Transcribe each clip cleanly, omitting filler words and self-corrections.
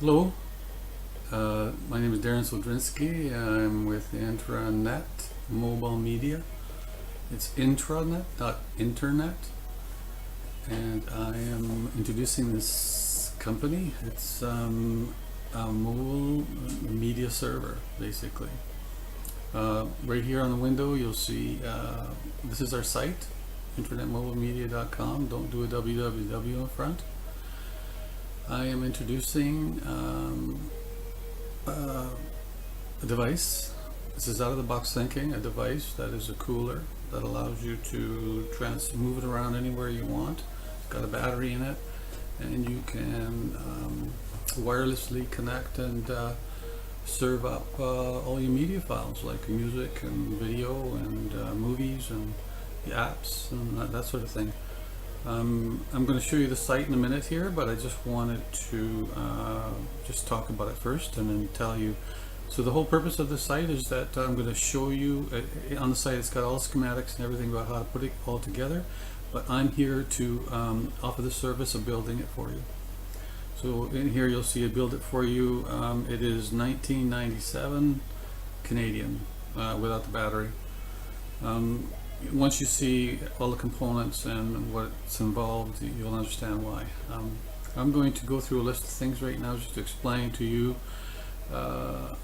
Hello, my name is Darren Soldrinsky. I'm with Intranet Mobile Media. It's intranet, not internet. And I am introducing this company. It's a mobile media server, basically. Right here on the window, you'll see this is our site, intranetmobilemedia.com. Don't do a www in front. I am introducing a device. This is out of the box thinking, a device that is a cooler that allows you to move it around anywhere you want. It's got a battery in it, and you can wirelessly connect and serve up all your media files like music and video and movies and the apps and that sort of thing. I'm going to show you the site in a minute here, but I just wanted to just talk about it first and then tell you. So the whole purpose of the site is that I'm going to show you on the site. It's got all the schematics and everything about how to put it all together, but I'm here to offer the service of building it for you. So in here you'll see it build it for you. It is $19.97 Canadian without the battery. Once you see all the components and what's involved, you'll understand why. I'm going to go through a list of things right now just to explain to you the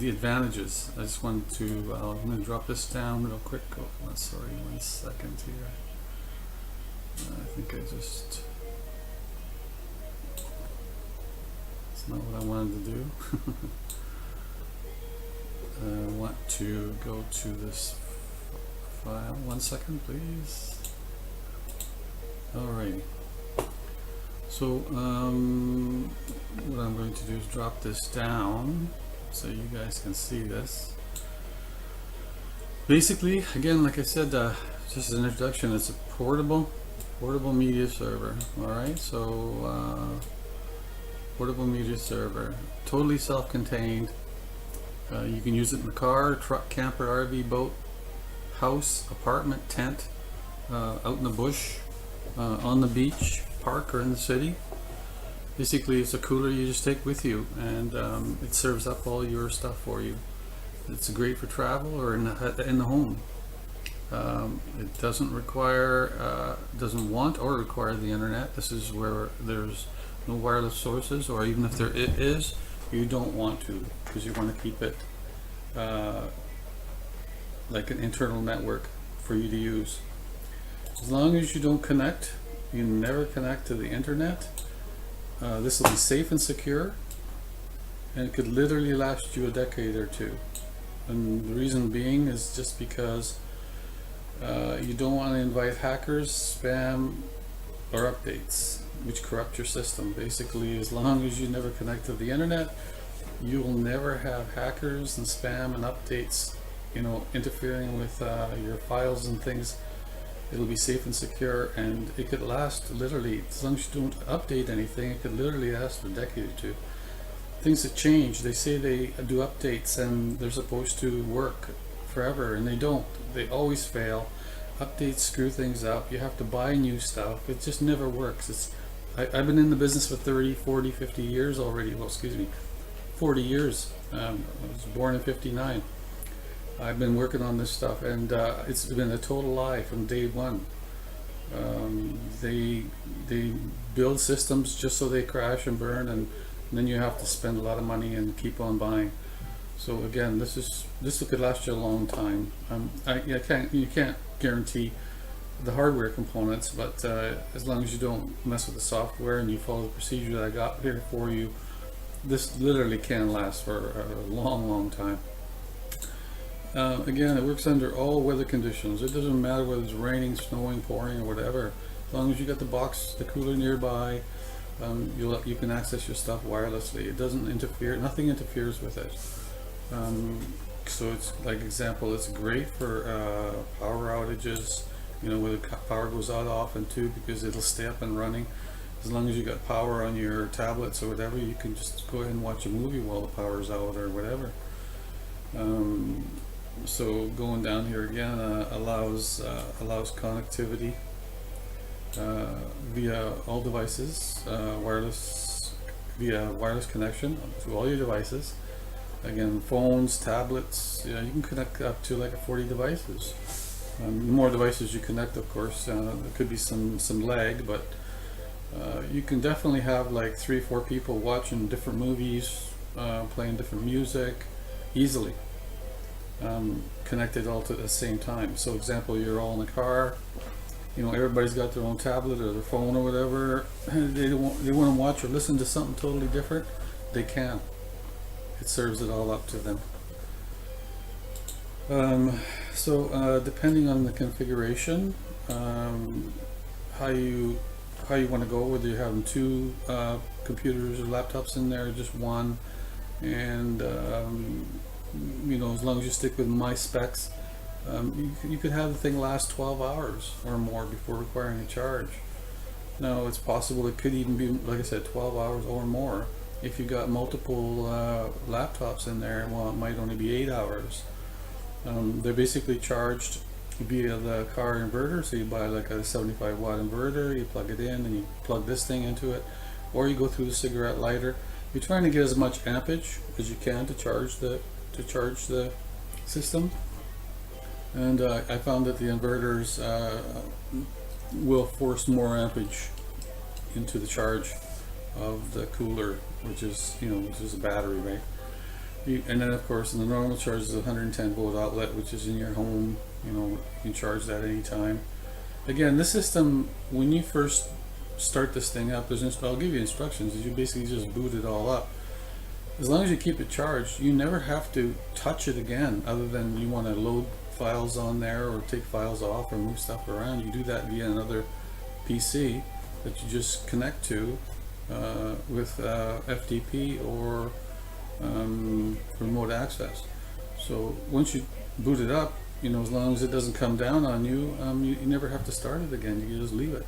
advantages. I just wanted to, I'm going to drop this down real quick. Oh, sorry, 1 second here. I think it's not what I wanted to do. I want to go to this file. 1 second, please. Alright. So what I'm going to do is drop this down so you guys can see this. Basically, again, like I said, just as an introduction, it's a portable media server. Alright, so portable media server, totally self-contained. You can use it in the car, truck, camper, RV, boat, house, apartment, tent, out in the bush, on the beach, park, or in the city. Basically, it's a cooler you just take with you, and it serves up all your stuff for you. It's great for travel or in the home. It doesn't require, doesn't want or require the internet. This is where there's no wireless sources, or even if there is, you don't want to, because you want to keep it like an internal network for you to use. As long as you don't connect, you never connect to the internet, this will be safe and secure, and it could literally last you a decade or two. And the reason being is just because you don't want to invite hackers, spam, or updates which corrupt your system. Basically, as long as you never connect to the internet, you will never have hackers and spam and updates, you know, interfering with your files and things. It'll be safe and secure, and it could last literally, as long as you don't update anything, it could literally last a decade or two. Things that change, they say they do updates and they're supposed to work forever, and they don't. They always fail. Updates screw things up. You have to buy new stuff. It just never works. I've been in the business for 30, 40, 50 years already. Well, excuse me, 40 years. I was born in 59. I've been working on this stuff, and it's been a total lie from day one. They build systems just so they crash and burn, and then you have to spend a lot of money and keep on buying. So again, this could last you a long time. You can't guarantee the hardware components, but as long as you don't mess with the software and you follow the procedure that I got here for you, this literally can last for a long time. Again, it works under all weather conditions. It doesn't matter whether it's raining, snowing, pouring, or whatever. As long as you got the box, the cooler nearby, you can access your stuff wirelessly. It doesn't interfere. Nothing interferes with it. So it's like example. It's great for power outages. You know, where the power goes out often too, because it'll stay up and running. As long as you got power on your tablets or whatever, you can just go ahead and watch a movie while the power's out or whatever. So going down here again, allows connectivity via all devices, wireless via wireless connection to all your devices. Again, phones, tablets, you can connect up to like 40 devices. The more devices you connect, of course, there could be some lag, but you can definitely have like 3-4 people watching different movies, playing different music, easily connected all at the same time. So, example, you're all in the car. Everybody's got their own tablet or their phone or whatever. They want to watch or listen to something totally different. They can. It serves it all up to them. So depending on the configuration, how you want to go, whether you're having 2 computers or laptops in there, or just one, and as long as you stick with my specs, you could have the thing last 12 hours or more before requiring a charge. Now, it's possible it could even be, like I said, 12 hours or more. If you got multiple laptops in there, well, it might only be 8 hours. They're basically charged via the car inverter. So you buy like a 75 watt inverter, you plug it in, and you plug this thing into it, or you go through the cigarette lighter. You're trying to get as much ampage as you can to charge the system. And I found that the inverters will force more ampage into the charge of the cooler, which is a battery, right? And then, of course, in the normal charge is a 110 volt outlet, which is in your home. You can charge that anytime. Again, this system, when you first start this thing up, I'll give you instructions. You basically just boot it all up. As long as you keep it charged, you never have to touch it again, other than you want to load files on there or take files off or move stuff around. You do that via another PC that you just connect to with FTP or remote access. So once you boot it up, as long as it doesn't come down on you, you never have to start it again. You can just leave it.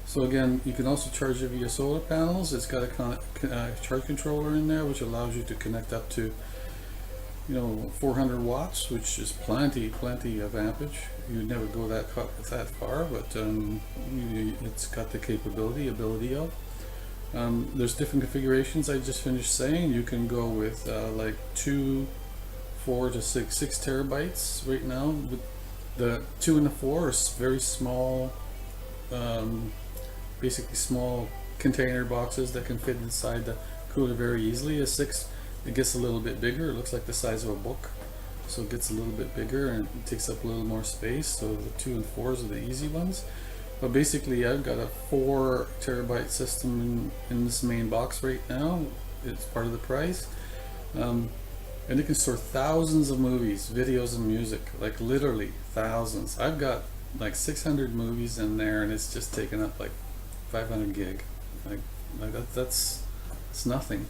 So again, you can also charge it via solar panels. It's got a charge controller in there, which allows you to connect up to 400 watts, which is plenty of ampage. You'd never go that far, but it's got the ability of. There's different configurations. I just finished saying you can go with like 2, 4 to 6 terabytes right now. The 2 and the 4 are very small, basically small container boxes that can fit inside the cooler very easily. A 6, it gets a little bit bigger. It looks like the size of a book, so it gets a little bit bigger and it takes up a little more space. So the 2 and 4s are the easy ones. But basically, I've got a 4 terabyte system in this main box right now. It's part of the price. And it can store thousands of movies, videos, and music, like literally thousands. I've got like 600 movies in there, and it's just taken up like 500 gig. Like that's nothing.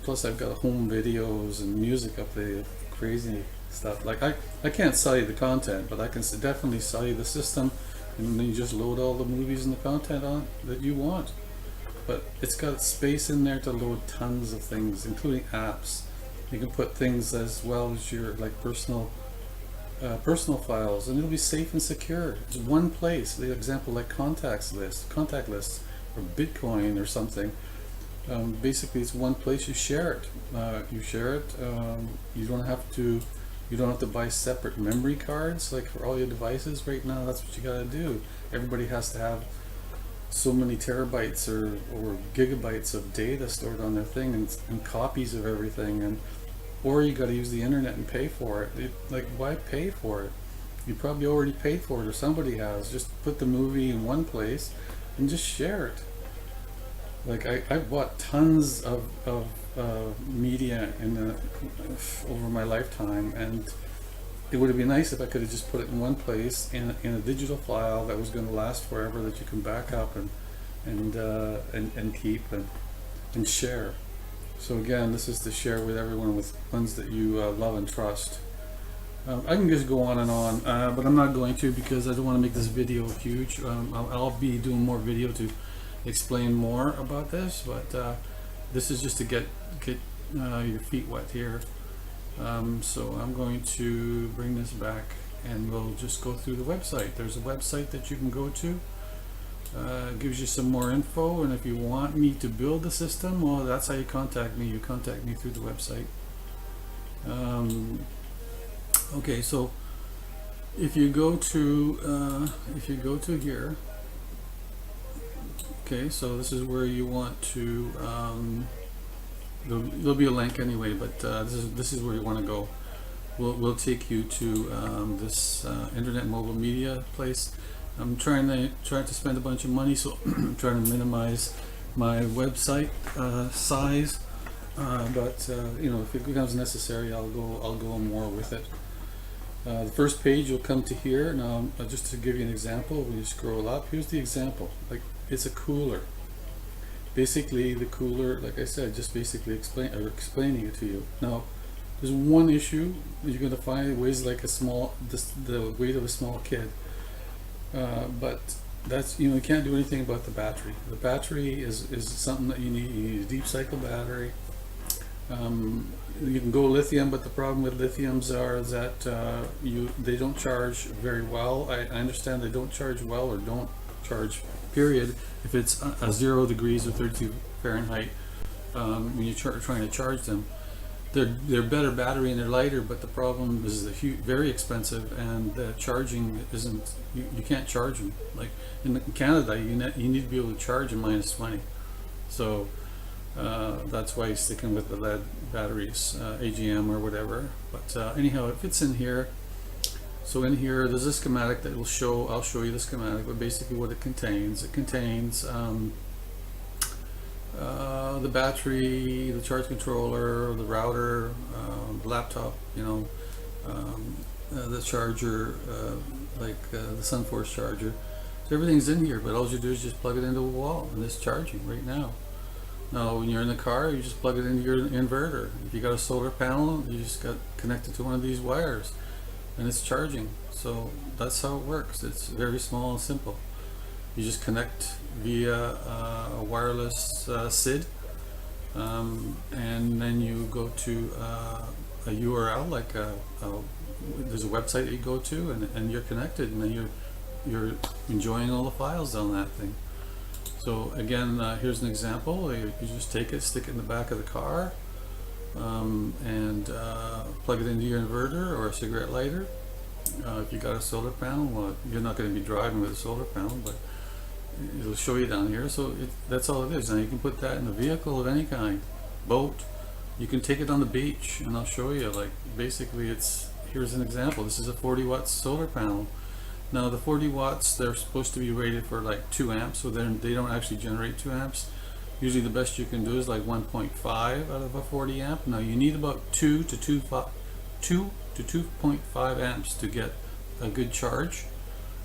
Plus, I've got home videos and music up there, crazy stuff. Like I can't sell you the content, but I can definitely sell you the system, and then you just load all the movies and the content on that you want. But it's got space in there to load tons of things, including apps. You can put things as well as your personal files, and it'll be safe and secure. It's one place. The example, like contact lists, or Bitcoin or something. Basically, it's one place. You share it. You don't have to buy separate memory cards like for all your devices right now. That's what you got to do. Everybody has to have so many terabytes or gigabytes of data stored on their thing, and copies of everything, or you got to use the internet and pay for it. Like, why pay for it? You probably already paid for it, or somebody has. Just put the movie in one place and just share it. Like, I bought tons of media over my lifetime, and it would have been nice if I could have just put it in one place in a digital file that was going to last forever, that you can back up and keep and share. So again, this is to share with everyone, with ones that you love and trust. I can just go on and on, but I'm not going to, because I don't want to make this video huge. I'll be doing more video to explain more about this, but this is just to get your feet wet here. So I'm going to bring this back, and we'll just go through the website. There's a website that you can go to Gives you some more info, and if you want me to build the system, well, that's how you contact me. You contact me through the website. Okay, so if you go to here, okay, so this is where you want to. There'll be a link anyway, but this is where you want to go. We'll take you to this internet mobile media place. I'm trying to spend a bunch of money, so I'm trying to minimize my website size. But you know, if it becomes necessary, I'll go more with it. The first page, you'll come to here. Now, just to give you an example, when you scroll up, here's the example. Like, it's a cooler. Basically, the cooler, like I said, just basically explaining it to you. Now, there's one issue that you're going to find. It weighs like the weight of a small kid. But that's, you know, you can't do anything about the battery. The battery is something that you need. You need a deep cycle battery. You can go lithium, but the problem with lithiums are that they don't charge very well. I understand they don't charge well, or don't charge, period, if it's 0 degrees or 32 Fahrenheit when you're trying to charge them. They're better battery and they're lighter, but the problem is they're very expensive, and the charging isn't. You can't charge them. Like in Canada, you need to be able to charge in -20. So that's why you're sticking with the lead batteries, AGM or whatever. But anyhow, it fits in here. So in here, there's a schematic that will show. I'll show you the schematic, but basically what it contains. It contains the battery, the charge controller, the router, the laptop, you know, the charger, the SunForce charger. So everything's in here, but all you do is just plug it into a wall, and it's charging right now. Now, when you're in the car, you just plug it into your inverter. If you got a solar panel, you just got connected to one of these wires, and it's charging. So that's how it works. It's very small and simple. You just connect via a wireless SID, and then you go to a URL, like there's a website that you go to, and you're connected, and then you're enjoying all the files on that thing. So again, here's an example. You just take it, stick it in the back of the car, and plug it into your inverter or a cigarette lighter. If you got a solar panel, well, you're not going to be driving with a solar panel, but it'll show you down here. So that's all it is. Now you can put that in a vehicle of any kind, boat. You can take it on the beach, and I'll show you. Like basically, here's an example. This is a 40 watt solar panel. Now the 40 watts, they're supposed to be rated for like 2 amps, so they don't actually generate 2 amps. Usually the best you can do is like 1.5 out of a 40 amp. Now you need about 2 to 2.5 amps to get a good charge,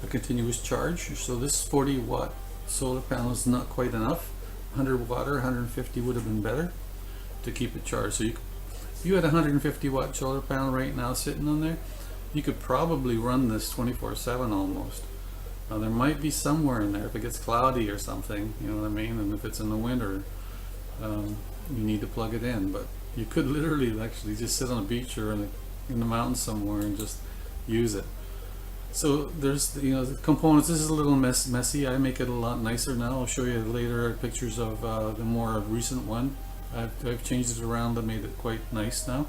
a continuous charge. So this 40 watt solar panel is not quite enough. 100 watt or 150 would have been better to keep it charged. So if you had a 150 watt solar panel right now sitting on there, you could probably run this 24/7 almost. Now there might be somewhere in there if it gets cloudy or something, you know what I mean, and if it's in the winter, you need to plug it in. But you could literally actually just sit on a beach or in the mountains somewhere and just use it. So there's, you know, the components. This is a little messy. I make it a lot nicer now. I'll show you later pictures of the more recent one. I've changed it around and made it quite nice now.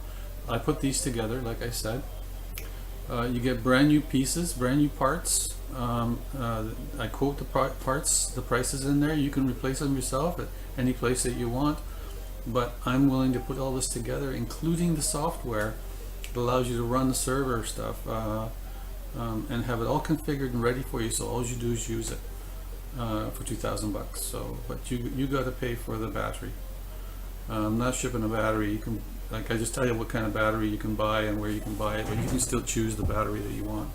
I put these together, like I said. You get brand new pieces, brand new parts. I quote the parts, the prices in there. You can replace them yourself at any place that you want, but I'm willing to put all this together, including the software that allows you to run the server stuff, and have it all configured and ready for you. So all you do is use it for $2,000. So, but you got to pay for the battery. I'm not shipping a battery. You can, like, I just tell you what kind of battery you can buy and where you can buy it, but you can still choose the battery that you want.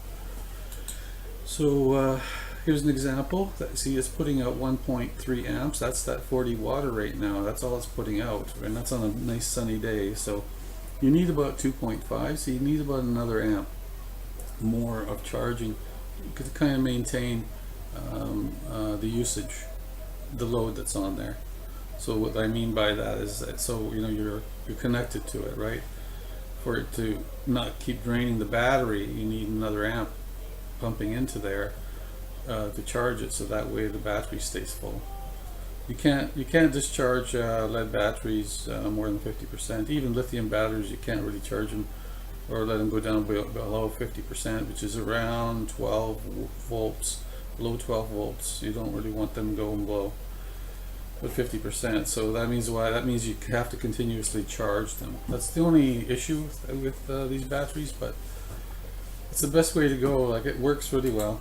So here's an example. See, it's putting out 1.3 amps. That's that 40 watt right now. That's all it's putting out, and that's on a nice sunny day. So you need about 2.5. So you need about another amp more of charging to kind of maintain the usage, the load that's on there. So what I mean by that is that, so you know, you're connected to it, right? For it to not keep draining the battery, you need another amp pumping into there to charge it, so that way the battery stays full. You can't discharge lead batteries more than 50%. Even lithium batteries, you can't really charge them or let them go down below 50%, which is around 12 volts. Below 12 volts, you don't really want them going below but 50%. So that means you have to continuously charge them. That's the only issue with these batteries, but it's the best way to go. Like, it works really well.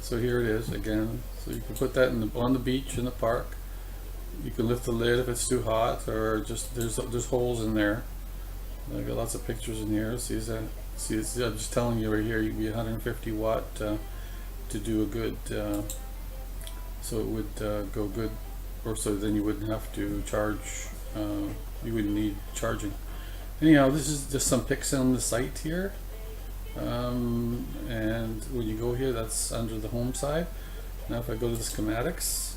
So here it is again. So you can put that on the beach, in the park. You can lift the lid if it's too hot, or just there's holes in there. I got lots of pictures in here. See that? See, I'm just telling you right here. You'd be 150 watt to do a good. So it would go good, or so then you wouldn't have to charge. You wouldn't need charging. Anyhow, this is just some pics on the site here. And when you go here, that's under the home side. Now if I go to the schematics,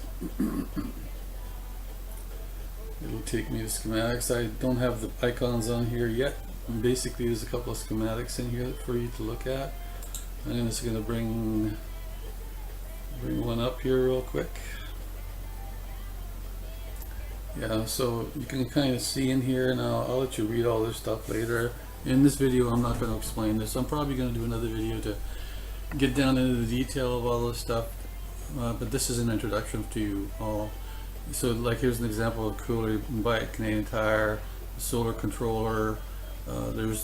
it'll take me to schematics. I don't have the icons on here yet. And basically, there's a couple of schematics in here for you to look at. I'm just going to bring one up here real quick. Yeah, so you can kind of see in here, and I'll let you read all this stuff later. In this video, I'm not going to explain this. I'm probably going to do another video to get down into the detail of all this stuff, but this is an introduction to you all. So, like, here's an example of a cooler. You can buy a Canadian Tire, a solar controller. There's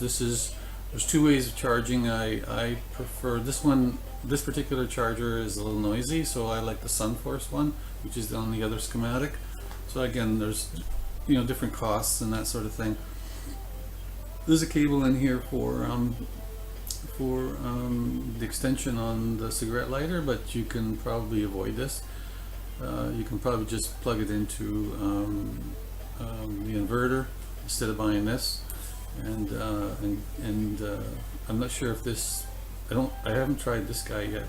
two ways of charging. I prefer this one. This particular charger is a little noisy, so I like the SunForce one, which is on the other schematic. So again, there's different costs and that sort of thing. There's a cable in here for the extension on the cigarette lighter, but you can probably avoid this. You can probably just plug it into the inverter instead of buying this. And I'm not sure if this. I haven't tried this guy yet.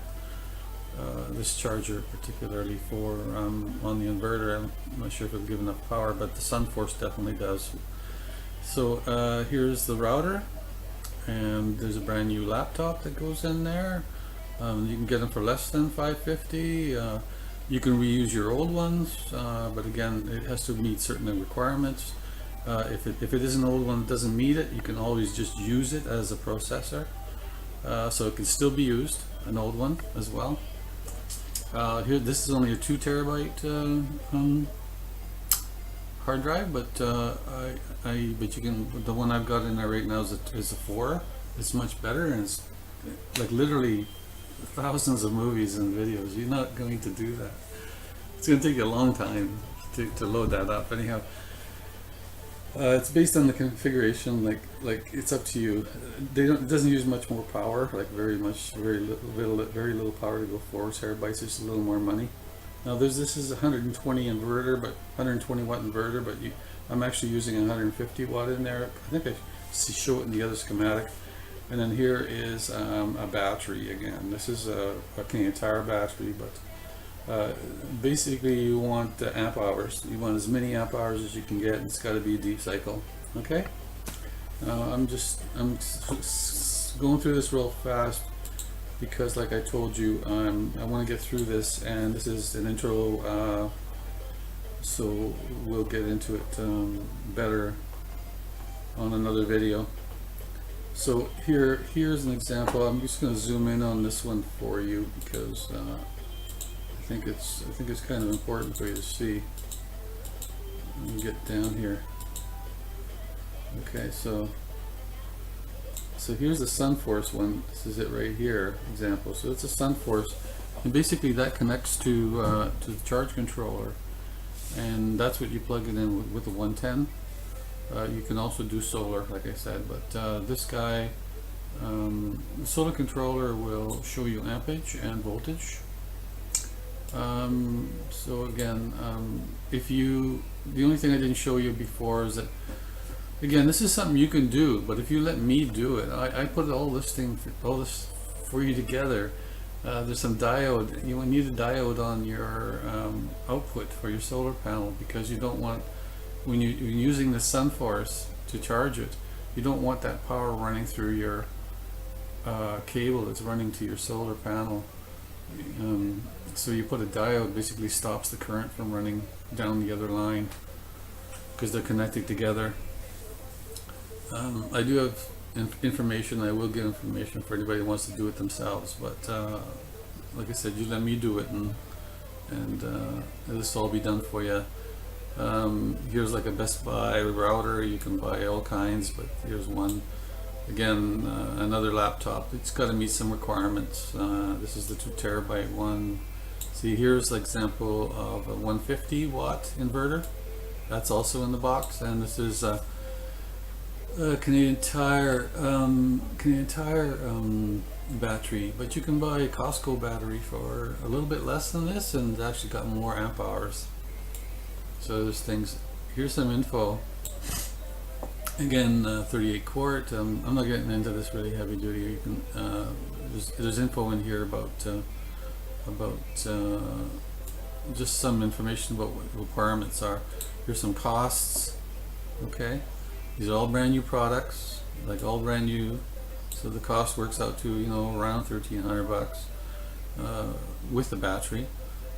This charger particularly for on the inverter. I'm not sure if it'll give enough power, but the SunForce definitely does. So here's the router, and there's a brand new laptop that goes in there. You can get them for less than $550. You can reuse your old ones, but again, it has to meet certain requirements. If it is an old one that doesn't meet it, you can always just use it as a processor. So it can still be used, an old one as well. Here, this is only a 2 terabyte hard drive, but but you can. The one I've got in there right now is a 4. It's much better, and it's like literally thousands of movies and videos. You're not going to do that. It's going to take you a long time to load that up. Anyhow, it's based on the configuration. Like it's up to you. It doesn't use much more power. Like very little power to go 4 terabytes. Just a little more money. Now this is a 120 inverter, but 120 watt inverter, but I'm actually using 150 watt in there. I think I show it in the other schematic. And then here is a battery again. This is a Canadian Tire battery, but basically you want the amp hours. You want as many amp hours as you can get, and it's got to be a deep cycle. Okay. I'm going through this real fast because, like I told you, I want to get through this, and this is an intro. So we'll get into it better on another video. So here's an example. I'm just going to zoom in on this one for you because I think it's kind of important for you to see. Let me get down here. Okay, so here's the SunForce one. This is it right here, example. So it's a SunForce, and basically that connects to the charge controller, and that's what you plug it in with the 110. You can also do solar, like I said, but this guy, the solar controller will show you ampage and voltage. So again, the only thing I didn't show you before is that, again, this is something you can do, but if you let me do it, I put all this for you together. There's some diode. You need a diode on your output for your solar panel, because you don't want, when you're using the SunForce to charge it, you don't want that power running through your cable that's running to your solar panel. So you put a diode, basically stops the current from running down the other line because they're connected together. I do have information. I will give information for anybody who wants to do it themselves, but like I said, you let me do it, and this will all be done for you. Here's like a Best Buy router. You can buy all kinds, but here's one. Again, another laptop. It's got to meet some requirements. This is the 2 terabyte one. See, here's an example of a 150 watt inverter. That's also in the box, and this is a Canadian Tire battery. But you can buy a Costco battery for a little bit less than this, and it's actually got more amp hours. So there's things. Here's some info. Again, 38 quart. I'm not getting into this really heavy duty. You can there's info in here about just some information about what requirements are. Here's some costs. Okay, these are all brand new products, like all brand new. So the cost works out to around $1,300 with the battery.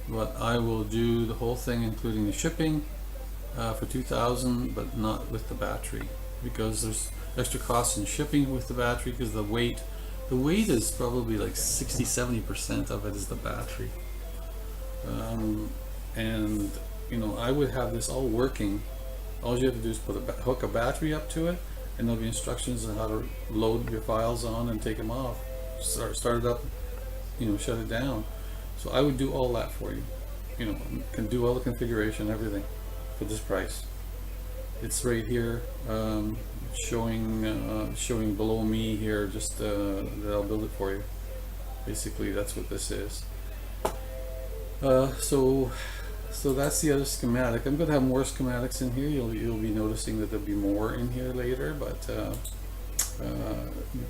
But I will do the whole thing, including the shipping, for $2,000, but not with the battery, because there's extra costs in shipping with the battery because the weight is probably like 60-70% of it is the battery. And I would have this all working. All you have to do is hook a battery up to it, and there'll be instructions on how to load your files on and take them off, start it up, shut it down. So I would do all that for you. Can do all the configuration, everything, for this price. It's right here, showing below me here. Just that I'll build it for you. Basically, that's what this is. So that's the other schematic. I'm going to have more schematics in here. You'll be noticing that there'll be more in here later, but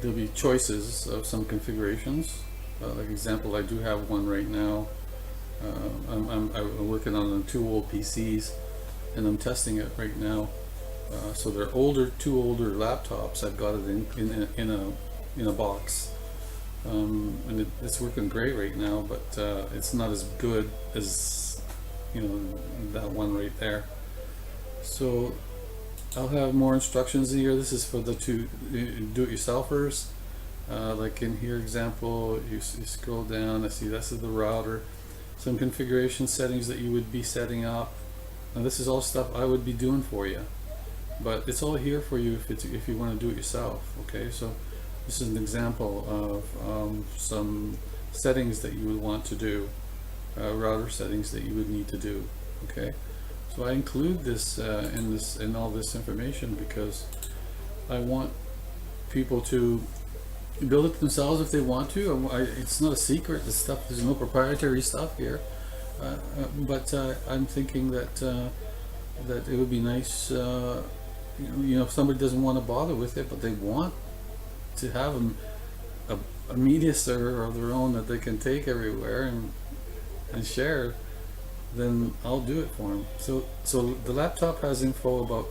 there'll be choices of some configurations. Like example, I do have one right now. I'm working on 2 old PCs, and I'm testing it right now. So they're 2 older laptops. I've got it in a box, and it's working great right now. But it's not as good as that one right there. So I'll have more instructions here. This is for the 2 do-it-yourselfers. Like in here example, you scroll down, I see this is the router, some configuration settings that you would be setting up. Now this is all stuff I would be doing for you, but it's all here for you if you want to do it yourself. Okay, so this is an example of some settings that you would want to do, router settings that you would need to do. Okay, so I include this in all this information because I want people to build it themselves if they want to. It's not a secret. This stuff, there's no proprietary stuff here. But I'm thinking that it would be nice, if somebody doesn't want to bother with it, but they want to have a media server of their own that they can take everywhere and share, then I'll do it for them. So the laptop has info about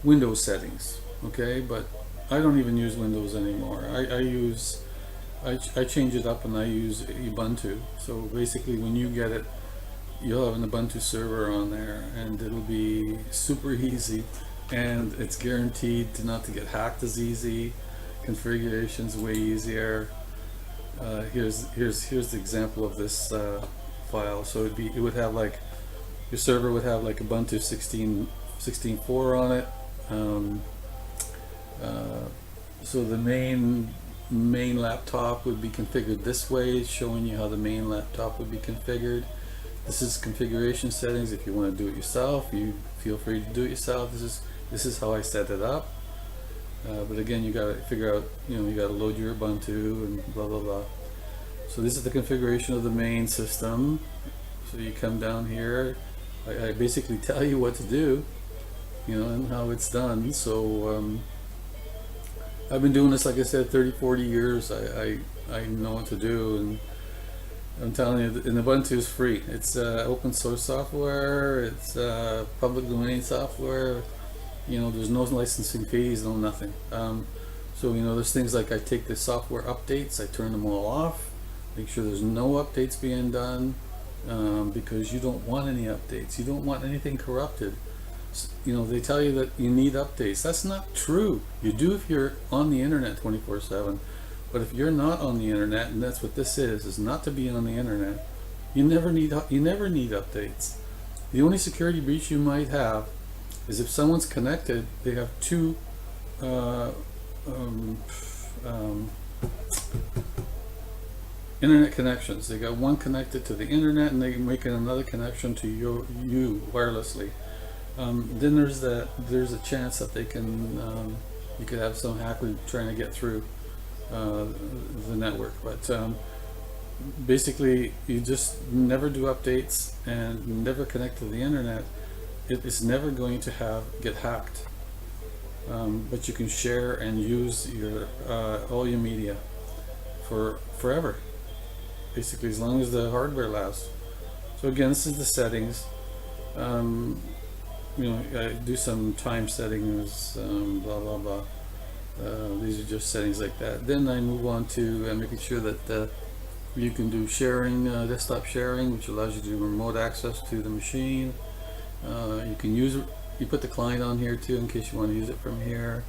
Windows settings, okay, but I don't even use Windows anymore. I change it up and I use Ubuntu. So basically when you get it, you'll have an Ubuntu server on there, and it'll be super easy, and it's guaranteed not to get hacked as easy. Configuration's way easier. Here's the example of this file. So it would have like, your server would have like Ubuntu 16.4 on it. So the main laptop would be configured this way, showing you how the main laptop would be configured. This is configuration settings. If you want to do it yourself, you feel free to do it yourself. This is how I set it up. But again, you got to figure out, you got to load your Ubuntu and blah blah blah. So this is the configuration of the main system. So you come down here. I basically tell you what to do, and how it's done. So I've been doing this, like I said, 30-40 years. I know what to do, and I'm telling you, and Ubuntu is free. It's open source software. It's public domain software. There's no licensing fees, no nothing. So there's things like I take the software updates, I turn them all off. Make sure there's no updates being done, because you don't want any updates. You don't want anything corrupted. You know, they tell you that you need updates. That's not true. You do if you're on the internet 24/7. But if you're not on the internet, and that's what this is not to be on the internet, you never need updates. The only security breach you might have is if someone's connected, they have two internet connections. They got one connected to the internet, and they make another connection to you wirelessly. Then there's a chance that they can you could have some hacker trying to get through the network. But basically, you just never do updates and never connect to the internet. It is never going to get hacked. But you can share and use your all your media for forever, basically, as long as the hardware lasts. So again, this is the settings. You know, I do some time settings, blah blah blah. These are just settings like that. Then I move on to making sure that you can do sharing, desktop sharing, which allows you to do remote access to the machine. You can you put the client on here too, in case you want to use it from here.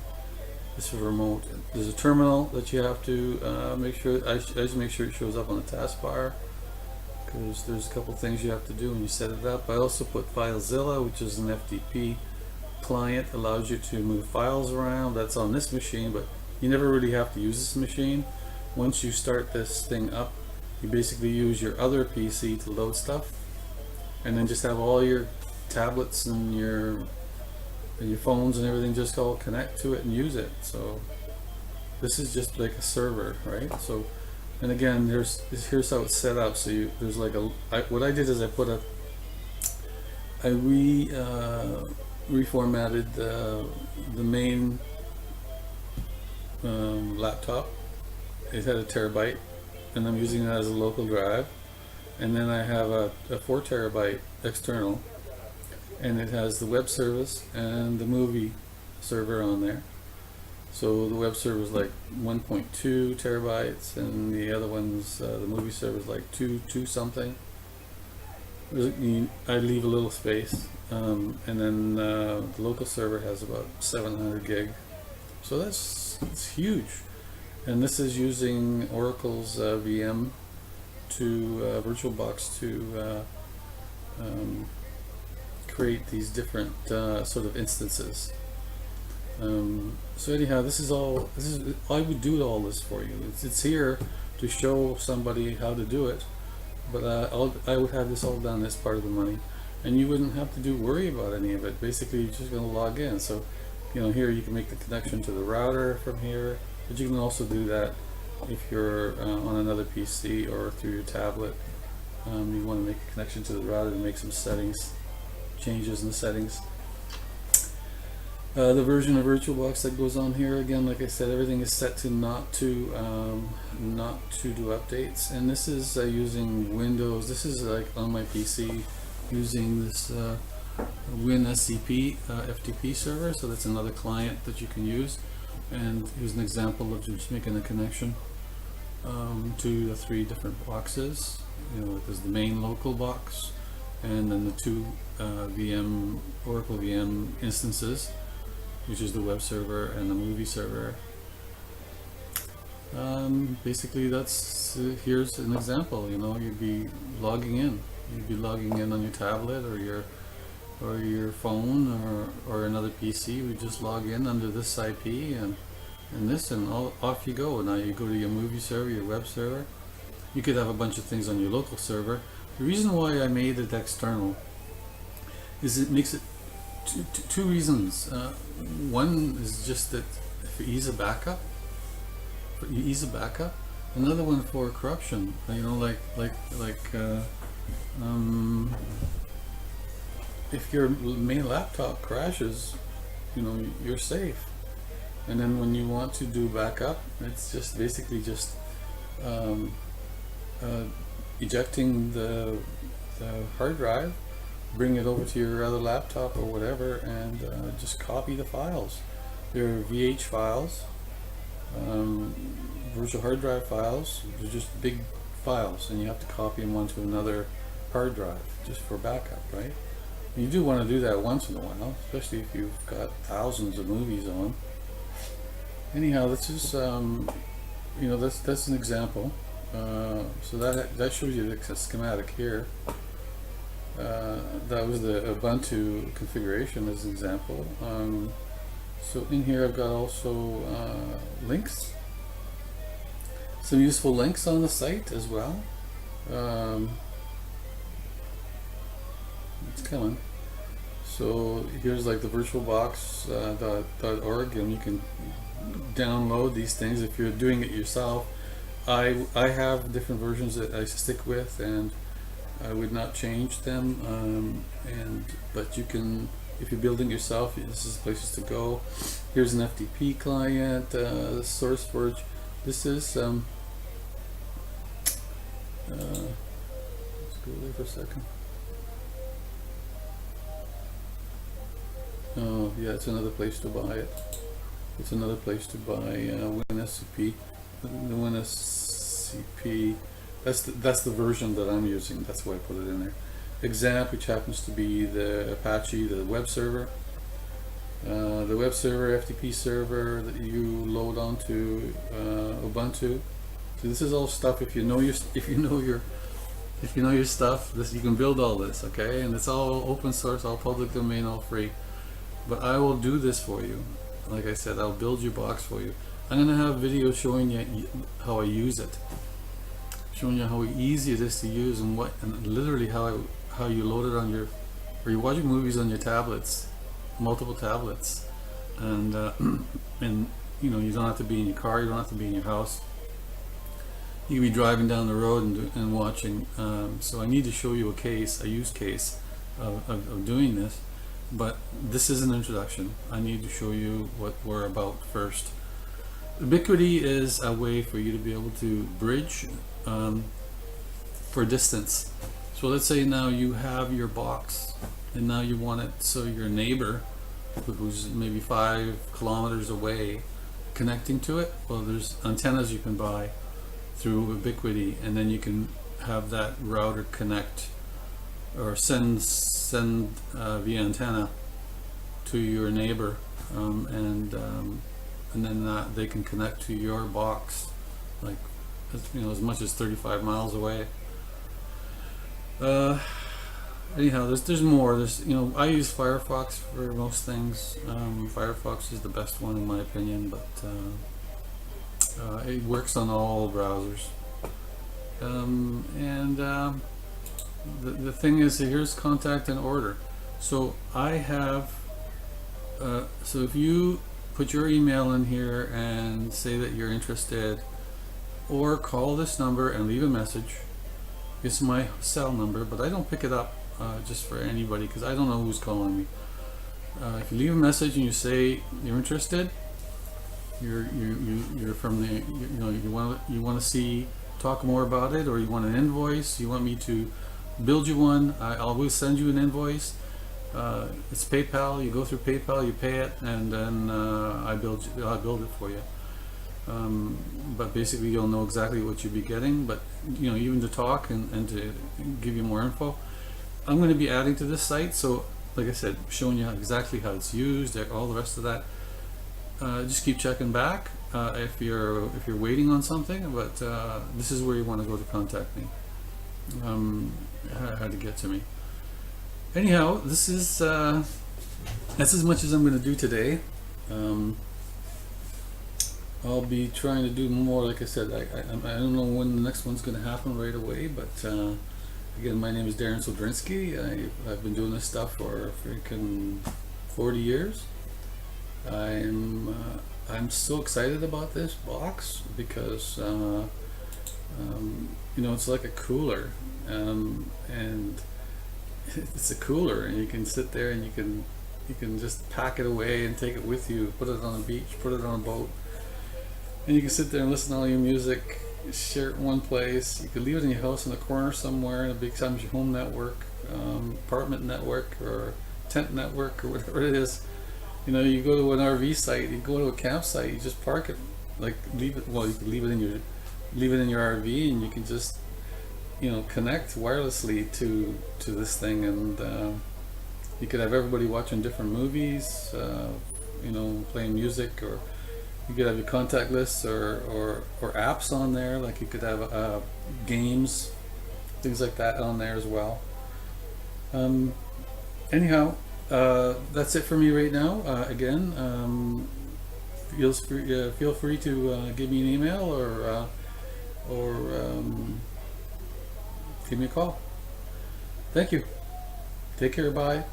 This is remote. There's a terminal that you have to make sure. I just make sure it shows up on the taskbar, because there's a couple things you have to do when you set it up. I also put FileZilla, which is an FTP client, allows you to move files around. That's on this machine, but you never really have to use this machine. Once you start this thing up, you basically use your other PC to load stuff, and then just have all your tablets and your phones and everything just all connect to it and use it. So this is just like a server, right? So, and again, here's how it's set up. So there's like what I did is I reformatted the main laptop. It had a terabyte, and I'm using that as a local drive. And then I have a 4 terabyte external, and it has the web service and the movie server on there. So the web server is like 1.2 terabytes, and the other one's the movie server is like 2 something. I leave a little space, and then the local server has about 700 gig. So it's huge. And this is using Oracle's VM to VirtualBox to create these different sort of instances. So anyhow, I would do all this for you. It's here to show somebody how to do it, but I would have this all done as part of the money, and you wouldn't have to worry about any of it. Basically, you're just going to log in. So, you know, here you can make the connection to the router from here, but you can also do that if you're on another PC or through your tablet. You want to make a connection to the router to make some changes in the settings. The version of VirtualBox that goes on here, again, like I said, everything is set to not to do updates. And this is using Windows. This is like on my PC using this WinSCP FTP server. So that's another client that you can use. And here's an example of just making a connection to the 3 different boxes. You know, there's the main local box, and then the 2 Oracle VM instances, which is the web server and the movie server. Basically, here's an example. You know, you'd be logging in. You'd be logging in on your tablet or your phone or another PC. We just log in under this IP and this, and off you go. Now you go to your movie server, your web server. You could have a bunch of things on your local server. The reason why I made it external is it makes it two reasons. One is just that for ease of backup. Another one for corruption. You know, if your main laptop crashes, you know, you're safe. And then when you want to do backup, it's just basically just ejecting the hard drive, bring it over to your other laptop or whatever, and just copy the files. They're VH files, virtual hard drive files. They're just big files, and you have to copy them onto another hard drive just for backup, right? You do want to do that once in a while, especially if you've got thousands of movies on. Anyhow, this is that's an example. So that shows you the schematic here. That was the Ubuntu configuration as an example. So in here I've got also links, some useful links on the site as well. It's coming. So here's like the virtualbox.org, and you can download these things if you're doing it yourself. I have different versions that I stick with, and I would not change them. But you can, if you're building yourself, this is places to go. Here's an FTP client, SourceForge. This is let's go there for a second. Oh yeah, it's another place to buy it. It's another place to buy WinSCP. The WinSCP. That's the version that I'm using. That's why I put it in there. Examp, which happens to be the Apache, the web server. The web server, FTP server that you load onto Ubuntu. So this is all stuff. If you know your stuff, you can build all this, okay? And it's all open source, all public domain, all free. But I will do this for you. Like I said, I'll build your box for you. I'm gonna have videos showing you how I use it, showing you how easy it is to use, and literally how you load it on your, or you're watching movies on your tablets, multiple tablets, and and you don't have to be in your car, you don't have to be in your house. You can be driving down the road and watching. So I need to show you a use case of doing this. But this is an introduction. I need to show you what we're about first. Ubiquity is a way for you to be able to bridge for distance. So let's say now you have your box, and now you want it so your neighbor, who's maybe 5 kilometers away, connecting to it. Well, there's antennas you can buy through Ubiquity, and then you can have that router connect or send via antenna to your neighbor, and then they can connect to your box, like as much as 35 miles away. Anyhow, there's more. I use Firefox for most things. Firefox is the best one in my opinion, but it works on all browsers. The thing is, here's contact and order. So I have, so if you put your email in here and say that you're interested, or call this number and leave a message. It's my cell number, but I don't pick it up just for anybody, because I don't know who's calling me. If you leave a message and you say you're interested, you're from the, you want to talk more about it, or you want an invoice, you want me to build you one, I always send you an invoice. It's PayPal. You go through PayPal, you pay it, and then I build it for you. But basically, you'll know exactly what you'll be getting. But even to talk and to give you more info, I'm going to be adding to this site. So, like I said, showing you exactly how it's used, all the rest of that. Just keep checking back if you're waiting on something. But this is where you want to go to contact me. How to get to me. Anyhow, this is that's as much as I'm going to do today. I'll be trying to do more. Like I said, I don't know when the next one's going to happen right away, but again, my name is Darren Soldrinsky. I've been doing this stuff for freaking 40 years. I'm so excited about this box because it's like a cooler, and it's a cooler, and you can sit there and you can just pack it away and take it with you, put it on a beach, put it on a boat, and you can sit there and listen to all your music, share it in one place. You can leave it in your house in a corner somewhere, in a big sometimes your home network, apartment network, or tent network, or whatever it is. You go to an RV site, you go to a campsite, you just park it, like leave it. Well, you can leave it in your RV, and you can just connect wirelessly to this thing, and you could have everybody watching different movies, playing music, or you could have your contact lists or apps on there. Like you could have games, things like that on there as well. Anyhow, that's it for me right now. Again, feel free to give me an email or give me a call. Thank you. Take care. Bye.